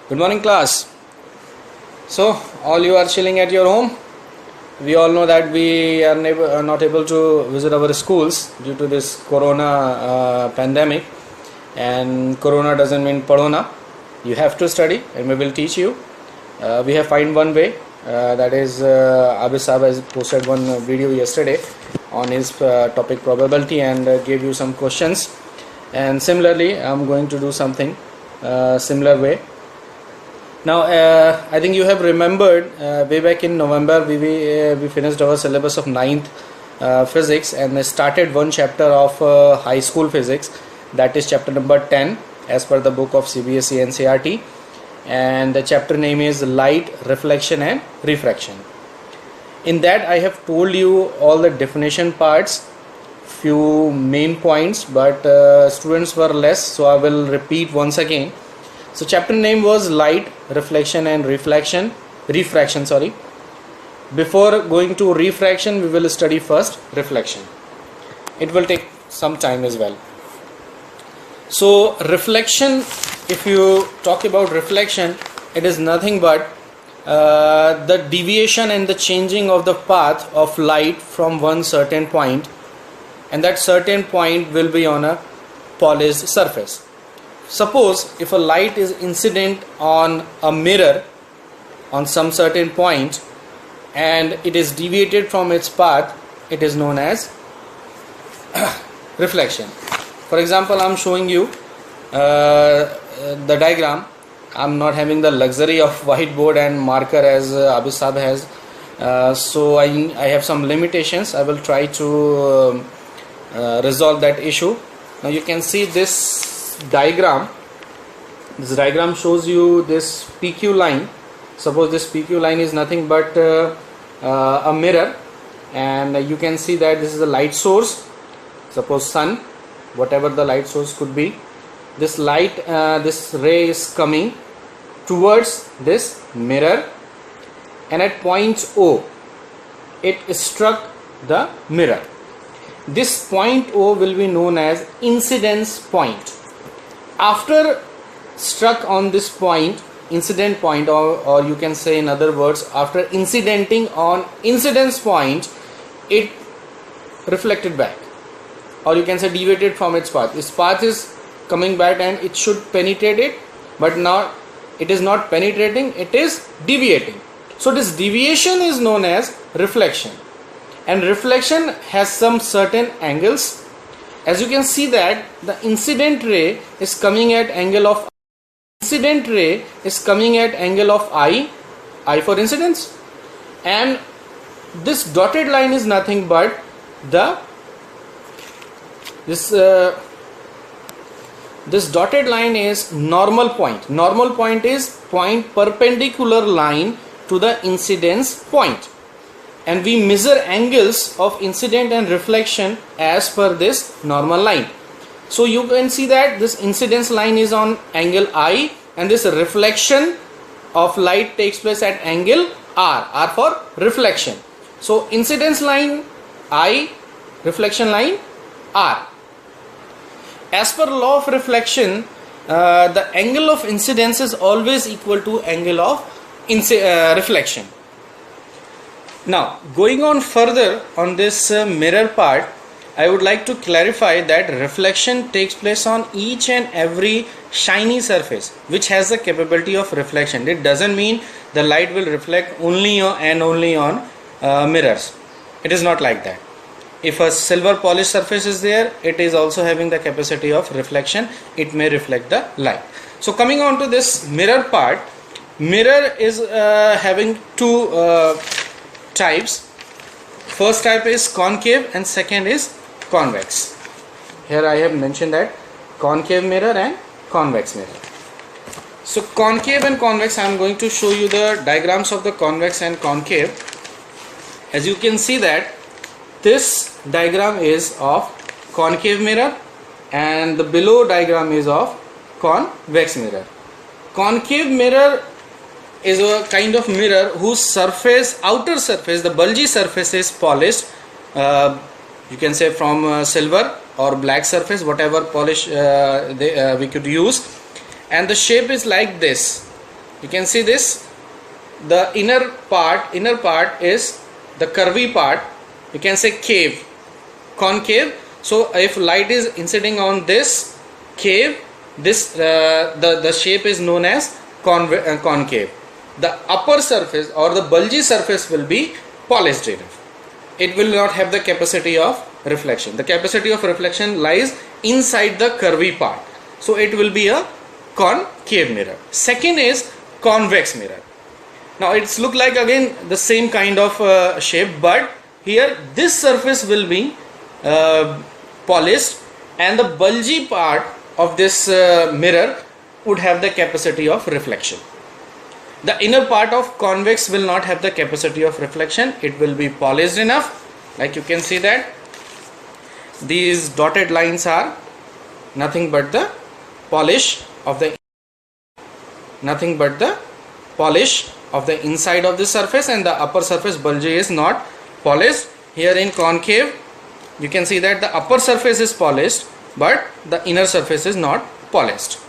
Good morning, class. So, all you are chilling at your home. We all know that we are not able to visit our schools due to this corona pandemic. And corona doesn't mean padona. You have to study, and we will teach you. We have found one way. That is, Abis Saab has posted one video yesterday on his topic probability and gave you some questions. And similarly, I'm going to do something similar way. Now, I think you have remembered way back in November we finished our syllabus of 9th physics and started one chapter of high school physics, that is chapter number 10 as per the book of CBSE NCERT, and the chapter name is light, reflection and refraction. In that I have told you all the definition parts, few main points, but students were less, so I will repeat once again. So chapter name was light, reflection and refraction. Before going to refraction, we will study first reflection. It will take some time as well. So reflection, if you talk about reflection, it is nothing but the deviation and the changing of the path of light from one certain point, and that certain point will be on a polished surface. Suppose if a light is incident on a mirror on some certain point and it is deviated from its path, it is known as reflection. For example, I am showing you the diagram. I am not having the luxury of whiteboard and marker as Abis Saab has, so I have some limitations. I will try to resolve that issue. Now you can see this diagram. This diagram shows you this PQ line. Suppose this PQ line is nothing but a mirror, and you can see that this is a light source. Suppose sun, whatever the light source could be. This light, this ray is coming towards this mirror, and at point O, it struck the mirror. This point O will be known as incidence point. After struck on this point, incident point, or you can say in other words, after incidenting on incidence point, it reflected back, or you can say deviated from its path. Its path is coming back and it should penetrate it, but now it is not penetrating, it is deviating. So this deviation is known as reflection, and reflection has some certain angles. As you can see that the incident ray is coming at angle of I for incidence, and this dotted line is nothing but this dotted line is normal point. Normal point is point perpendicular line to the incidence point, and we measure angles of incident and reflection as per this normal line. So you can see that this incidence line is on angle I, and this reflection of light takes place at angle R for reflection. So incidence line I, reflection line R. As per law of reflection, the angle of incidence is always equal to angle of reflection. Now, going on further on this mirror part, I would like to clarify that reflection takes place on each and every shiny surface which has the capability of reflection. It doesn't mean the light will reflect only on mirrors. It is not like that. If a silver polished surface is there, it is also having the capacity of reflection. It may reflect the light. So coming on to this mirror part, mirror is having two types. First type is concave and second is convex. Here I have mentioned that concave mirror and convex mirror. So concave and convex, I am going to show you the diagrams of the convex and concave. As you can see that this diagram is of concave mirror and the below diagram is of convex mirror. Concave mirror is a kind of mirror whose surface, outer surface, the bulgy surface is polished. You can say from silver or black surface, whatever polish we could use, and the shape is like this. You can see this. The inner part is the curvy part. You can say cave, concave. So if light is inciding on this cave, this the shape is known as concave. The upper surface or the bulgy surface will be polished enough. It will not have the capacity of reflection. The capacity of reflection lies inside the curvy part. So it will be a concave mirror. Second is convex mirror. Now it's look like again the same kind of shape, but here this surface will be polished, and the bulgy part of this mirror would have the capacity of reflection. The inner part of convex will not have the capacity of reflection. It will be polished enough. Like you can see that these dotted lines are nothing but the polish of the inside of the surface, and the upper surface bulgy is not polished. Here in concave you can see that the upper surface is polished, but the inner surface is not polished.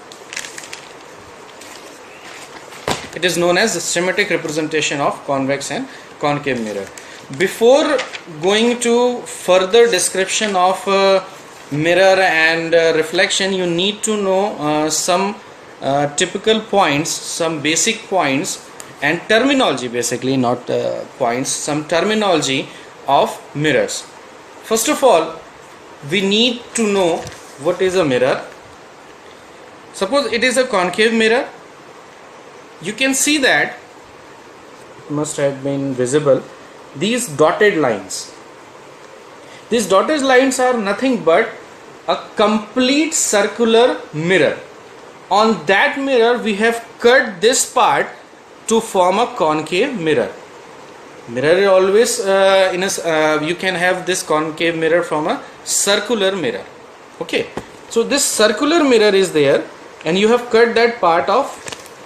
It is known as the schematic representation of convex and concave mirror. Before going to further description of mirror and reflection, you need to know some typical points, some basic points and terminology, basically not points, some terminology of mirrors. First of all, we need to know what is a mirror. Suppose it is a concave mirror. You can see that it must have been visible, these dotted lines. These dotted lines are nothing but a complete circular mirror. On that mirror we have cut this part to form a concave mirror. Mirror is always you can have this concave mirror from a circular mirror. Okay, so this circular mirror is there, and you have cut that part of,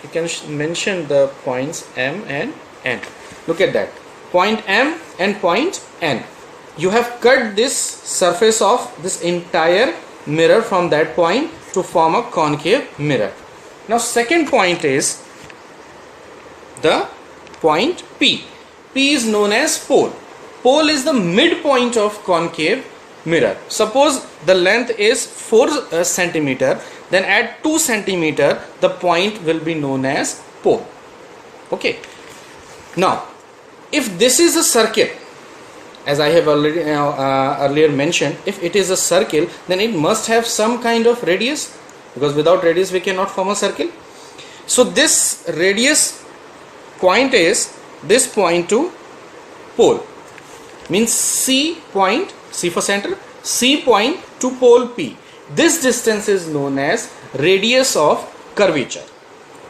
you can mention the points M and N. Look at that, point M and point N. You have cut this surface of this entire mirror from that point to form a concave mirror. Now second point is the point P. P is known as pole. Pole is the midpoint of concave mirror. Suppose the length is 4 centimeter, then at 2 centimeter the point will be known as pole. Okay. Now if this is a circle, as I have already earlier mentioned, if it is a circle, then it must have some kind of radius, because without radius we cannot form a circle. So this radius point is this point to pole, means C point, C for center, C point to pole P. This distance is known as radius of curvature.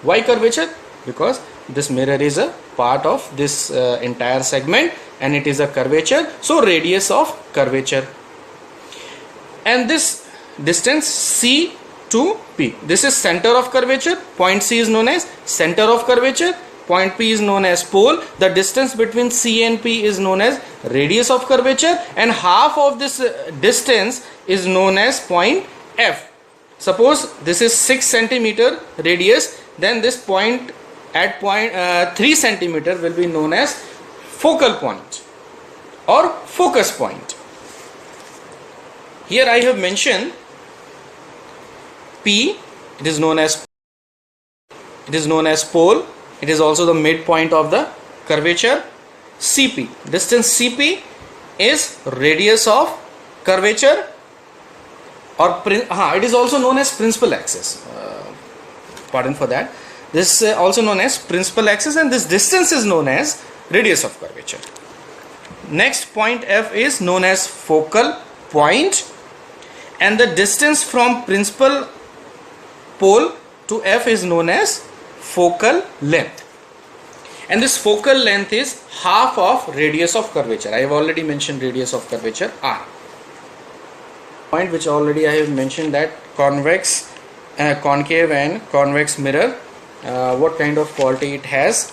Why curvature? Because this mirror is a part of this entire segment and it is a curvature, so radius of curvature. And this distance C to P, this is center of curvature. Point C is known as center of curvature, point P is known as pole. The distance between C and P is known as radius of curvature, and half of this distance is known as point F. Suppose this is 6 centimeter radius, then this point at point 3 centimeter will be known as focal point or focus point. Here I have mentioned P, it is known as pole. It is also the midpoint of the curvature. CP, distance CP is radius of curvature, or it is also known as principal axis. Pardon for that. This is also known as principal axis, and this distance is known as radius of curvature. Next, point F is known as focal point, and the distance from principal pole to F is known as focal length, and this focal length is half of radius of curvature. I have already mentioned radius of curvature R. Point which already I have mentioned, that convex, concave and convex mirror, what kind of quality it has.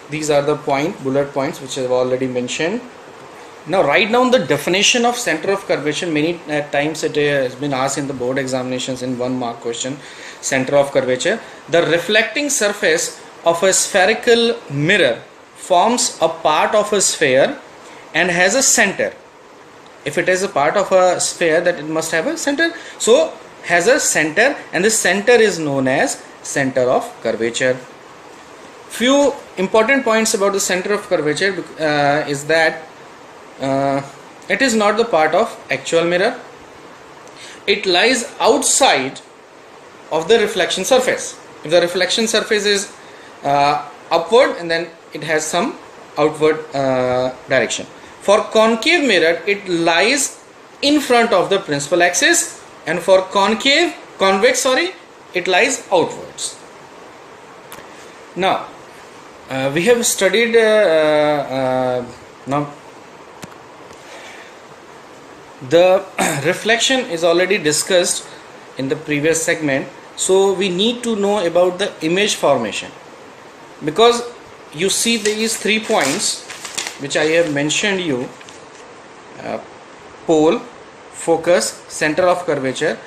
These are the bullet points which I have already mentioned. Now write down the definition of center of curvature. Many times it has been asked in the board examinations in 1 mark question. Center of curvature: the reflecting surface of a spherical mirror forms a part of a sphere and has a center. If it is a part of a sphere, that it must have a center. So has a center, and the center is known as center of curvature. Few important points about the center of curvature is that it is not the part of actual mirror. It lies outside of the reflection surface. If the reflection surface is upward, and then it has some outward direction. For concave mirror, it lies in front of the principal axis, and for convex, it lies outwards. Now we have studied now the reflection is already discussed in the previous segment, so we need to know about the image formation, because you see these 3 points which I have mentioned you: pole, focus, center of curvature.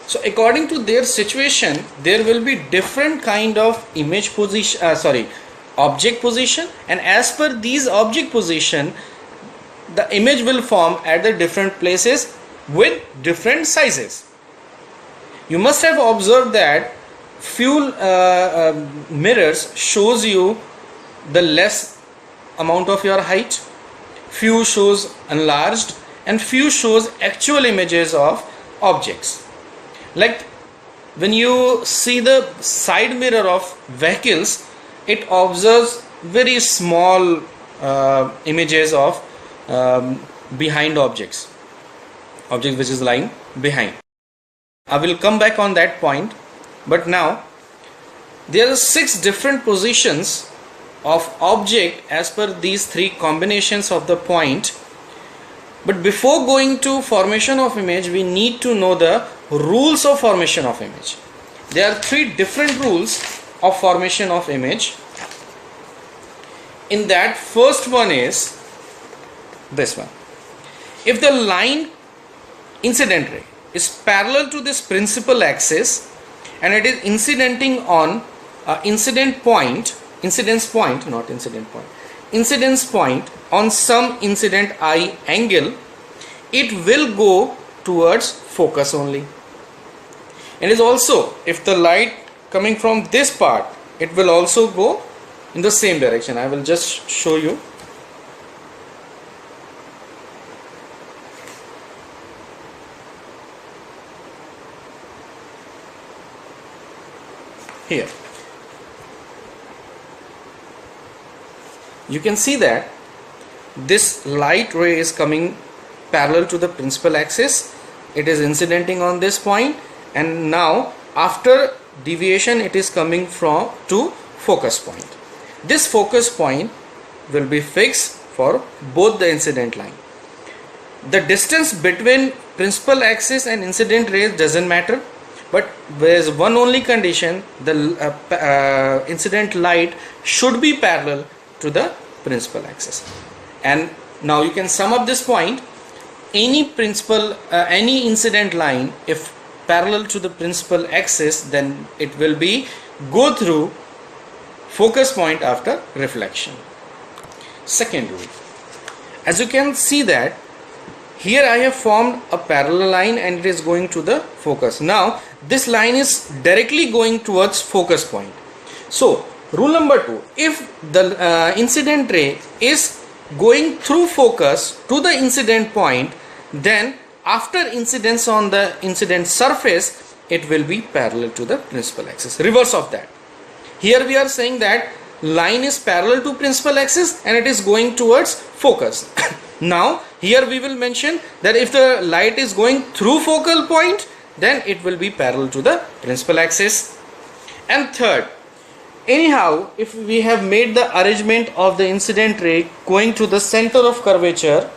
So according to their situation, there will be different kind of image position, object position, and as per these object position, the image will form at the different places with different sizes. You must have observed that few mirrors shows you the less amount of your height, few shows enlarged, and few shows actual images of objects. Like when you see the side mirror of vehicles, it observes very small images of behind objects which is lying behind. I will come back on that point, but now there are 6 different positions of object as per these 3 combinations of the point. But before going to formation of image, we need to know the rules of formation of image. There are 3 different rules of formation of image. In that, first one is this one: if the line incident ray is parallel to this principal axis and it is incidenting on incidence point on some incident I angle, it will go towards focus only. And is also, if the light coming from this part, it will also go in the same direction. I will just show you. Here you can see that this light ray is coming parallel to the principal axis. It is incidenting on this point, and now after deviation it is coming from to focus point. This focus point will be fixed for both the incident line. The distance between principal axis and incident rays doesn't matter, but there is one only condition: the incident light should be parallel to the principal axis. And now you can sum up this point: any incident line, if parallel to the principal axis, then it will be go through focus point after reflection. Second rule, as you can see that here I have formed a parallel line and it is going to the focus. Now this line is directly going towards focus point. So rule number 2, if the incident ray is going through focus to the incident point, then after incidence on the incident surface, it will be parallel to the principal axis. Reverse of that. Here we are saying that line is parallel to principal axis and it is going towards focus. Now here we will mention that if the light is going through focal point, then it will be parallel to the principal axis. And third, anyhow, if we have made the arrangement of the incident ray going to the center of curvature,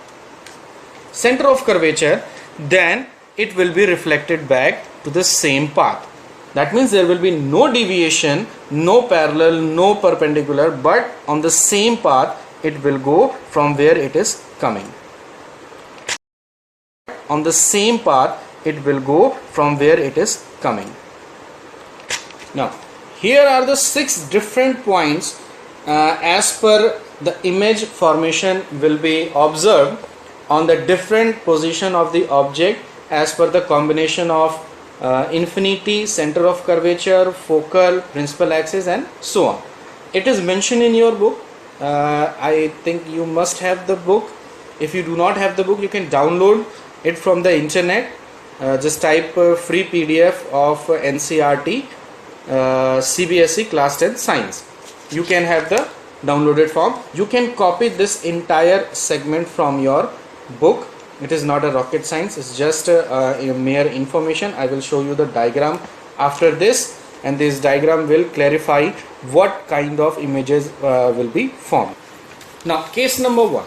then it will be reflected back to the same path. That means there will be no deviation, no parallel, no perpendicular, but on the same path it will go from where it is coming. on the same path it will go from where it is coming. Now here are the 6 different points as per the image formation will be observed on the different position of the object as per the combination of infinity, center of curvature, focal, principal axis and so on. It is mentioned in your book. I think you must have the book. If you do not have the book, you can download it from the internet. Just type free PDF of NCERT CBSE class 10 science. You can have the downloaded form. You can copy this entire segment from your book. It is not a rocket science, it's just a mere information. I will show you the diagram after this, and this diagram will clarify what kind of images will be formed. Now case number 1.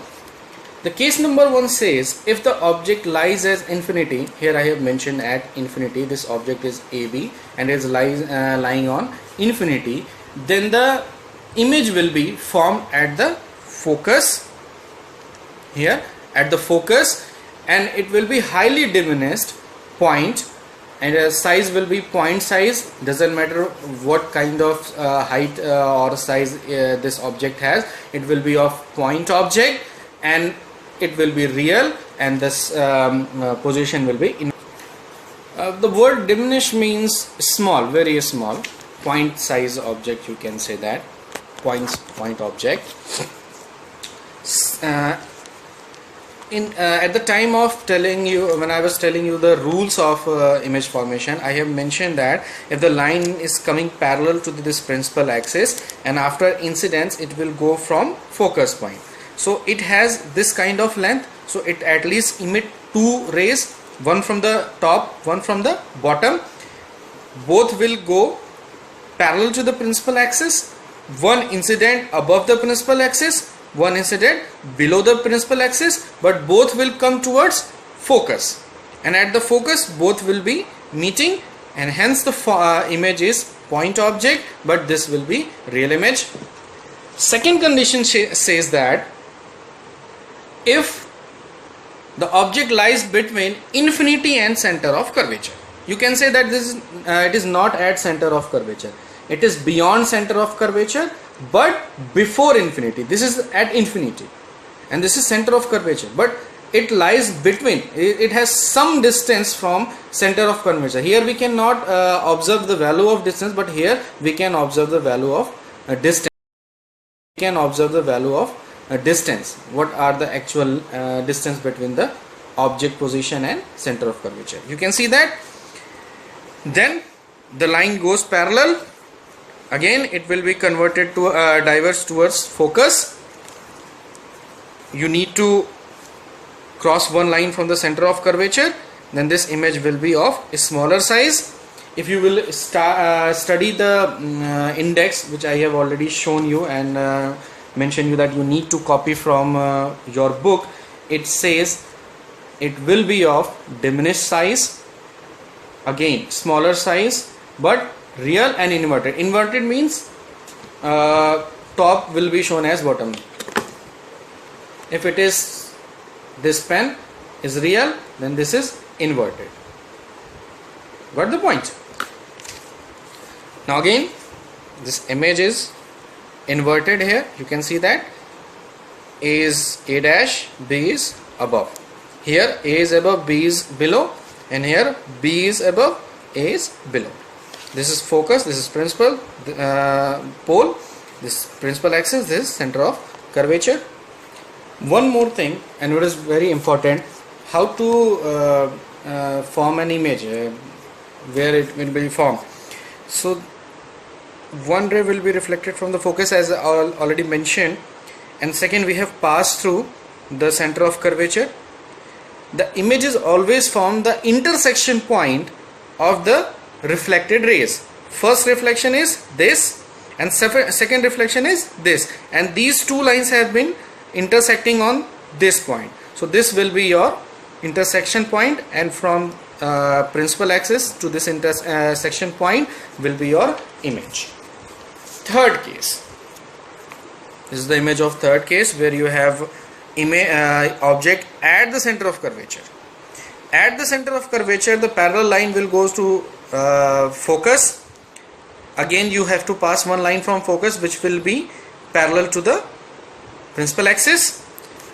The case number 1 says if the object lies as infinity, here I have mentioned at infinity, this object is AB and is lying on infinity, then the image will be formed at the focus, here at the focus, and it will be highly diminished point, and the size will be point size. Doesn't matter what kind of height or size this object has, it will be of point object and it will be real, and this position will be in. The word diminish means small, very small, point size object, you can say that, point object. At the time of telling you, when I was telling you the rules of image formation, I have mentioned that if the line is coming parallel to this principal axis and after incidence it will go from focus point. So it has this kind of length, so it at least emit 2 rays, one from the top, one from the bottom. Both will go parallel to the principal axis, one incident above the principal axis, one incident below the principal axis, but both will come towards focus, and at the focus both will be meeting, and hence the image is point object, but this will be real image. Second condition says that if the object lies between infinity and center of curvature, you can say that this is, it is not at center of curvature, it is beyond center of curvature but before infinity. This is at infinity and this is center of curvature, but it lies between, it has some distance from center of curvature. Here we cannot observe the value of distance, but here we can observe the value of distance. We can observe the value of distance. What are the actual distance between the object position and center of curvature? You can see that. Then the line goes parallel. Again it will be converted to diverge towards focus. You need to cross one line from the center of curvature, then this image will be of a smaller size. If you will study the index which I have already shown you and mentioned you that you need to copy from your book, it says it will be of diminished size, again smaller size, but real and inverted. Inverted means top will be shown as bottom. If it is this pen is real, then this is inverted. Got the point? Now again this image is inverted. Here you can see that A is A dash, B is above. Here A is above, B is below, and here B is above, A is below. This is focus, this is principal pole, this principal axis, this is center of curvature. One more thing, and it is very important, how to form an image, where it will be formed. So one ray will be reflected from the focus as I already mentioned, and second we have passed through the center of curvature. The image is always formed the intersection point of the reflected rays. First reflection is this and second reflection is this, and these two lines have been intersecting on this point. So this will be your intersection point, and from principal axis to this intersection point will be your image. Third case. This is the image of third case where you have object at the center of curvature. at the center of curvature, the parallel line will goes to focus. Again, you have to pass one line from focus which will be parallel to the principal axis,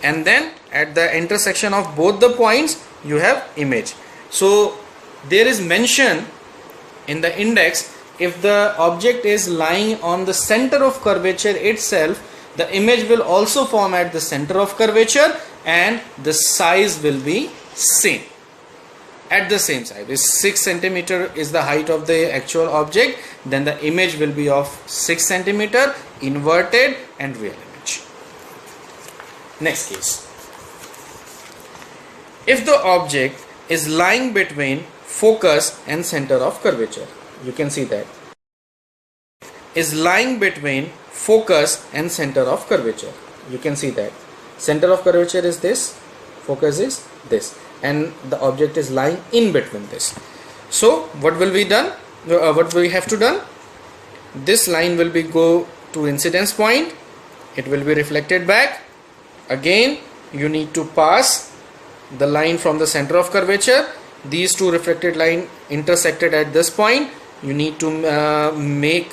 and then at the intersection of both the points you have image. So there is mention in the index, if the object is lying on the center of curvature itself, the image will also form at the center of curvature and the size will be same, at the same size. If 6 centimeter is the height of the actual object, then the image will be of 6 centimeter, inverted and real image. Next case. If the object is lying between focus and center of curvature, you can see that is lying between focus and center of curvature. You can see that center of curvature is this, focus is this, and the object is lying in between this. So what will be done? What we have to done? This line will be go to incidence point. It will be reflected back. Again, you need to pass the line from the center of curvature. These two reflected line intersected at this point. You need to make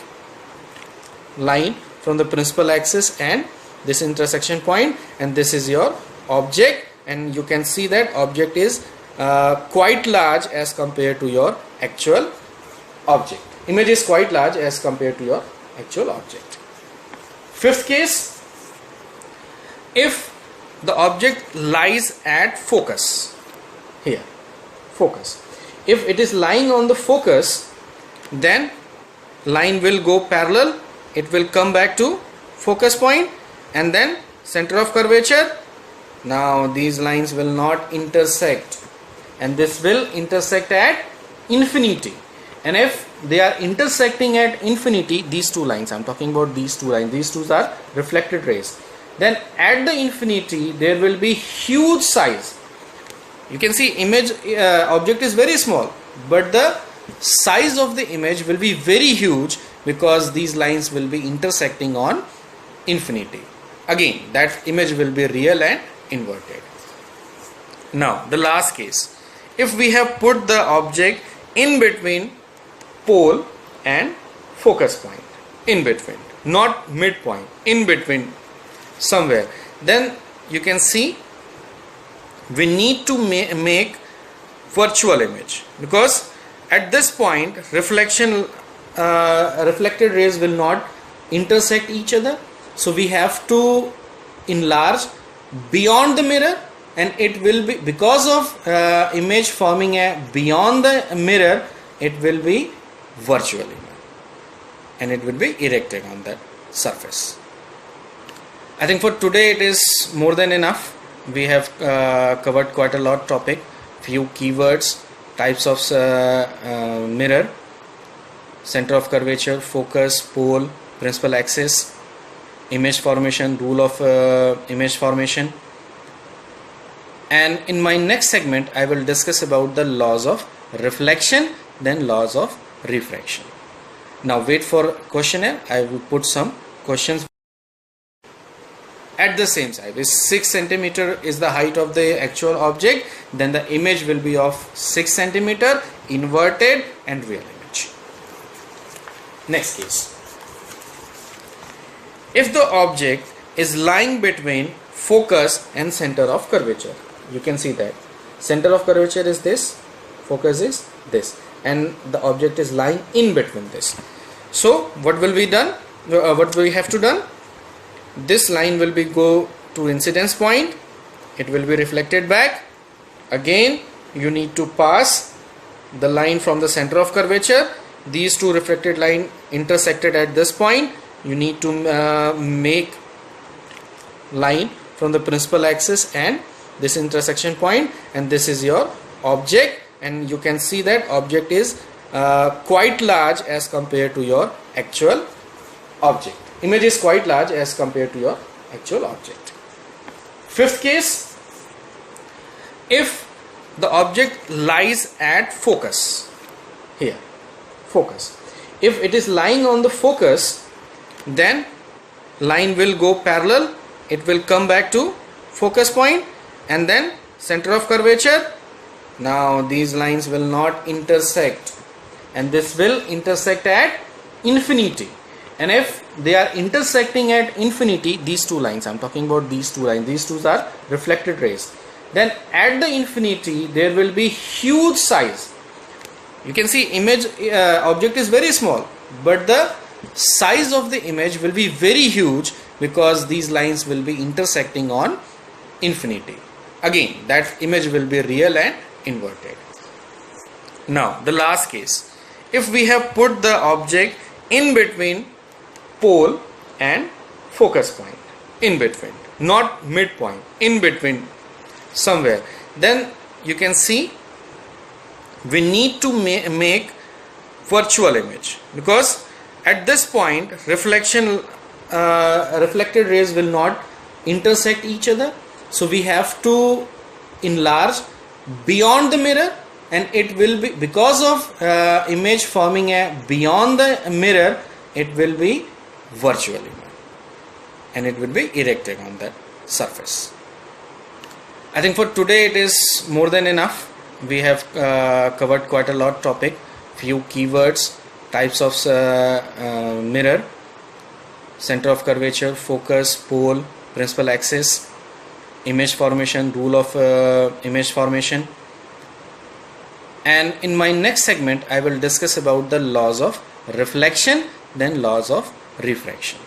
line from the principal axis and this intersection point, and this is your object, and you can see that object is quite large as compared to your actual object. Image is quite large as compared to your actual object. Fifth case, if the object lies at focus, here focus, if it is lying on the focus, then line will go parallel, it will come back to focus point and then center of curvature. Now these lines will not intersect, and this will intersect at infinity. And if they are intersecting at infinity, these two lines, I am talking about these two lines, these two are reflected rays, then at the infinity there will be huge size. You can see image object is very small, but the size of the image will be very huge because these lines will be intersecting on infinity. Again, that image will be real and inverted. Now the last case, if we have put the object in between pole and focus point, in between, not midpoint, in between somewhere, then you can see we need to make virtual image, because at this point reflected rays will not intersect each other, so we have to enlarge beyond the mirror, and it will be, because of image forming beyond the mirror, it will be virtual image and it will be erected on that surface. I think for today it is more than enough. We have covered quite a lot topic, few keywords, types of mirror, center of curvature, focus, pole, principal axis, image formation, rule of image formation. And in my next segment I will discuss about the laws of reflection, then laws of refraction. Now wait for questionnaire. I will put some questions. At the same side, if 6 centimeter is the height of the actual object, then the image will be of 6 centimeter, inverted and real image. Next case. If the object is lying between focus and center of curvature, you can see that center of curvature is this, focus is this, and the object is lying in between this. So what will be done? What we have to done? This line will be go to incidence point, it will be reflected back. Again, you need to pass the line from the center of curvature. These two reflected line intersected at this point. You need to make line from the principal axis and this intersection point, and this is your object, and you can see that object is quite large as compared to your actual object. Image is quite large as compared to your actual object. Fifth case, if the object lies at focus, here focus, if it is lying on the focus, then line will go parallel, it will come back to focus point and then center of curvature. Now these lines will not intersect, and this will intersect at infinity. And if they are intersecting at infinity, these two lines, I'm talking about these two lines, these two are reflected rays, then at the infinity there will be huge size. You can see image object is very small, but the size of the image will be very huge because these lines will be intersecting on infinity. Again, that image will be real and inverted. Now the last case, if we have put the object in between pole and focus point, in between, not midpoint, in between somewhere, then you can see we need to make virtual image, because at this point reflected rays will not intersect each other, so we have to enlarge beyond the mirror, and it will be, because of image forming beyond the mirror, it will be virtual image and it will be erected on that surface. I think for today it is more than enough. We have covered quite a lot topic, few keywords, types of mirror, center of curvature, focus, pole, principal axis, image formation, rule of image formation. And in my next segment I will discuss about the laws of reflection, then laws of refraction.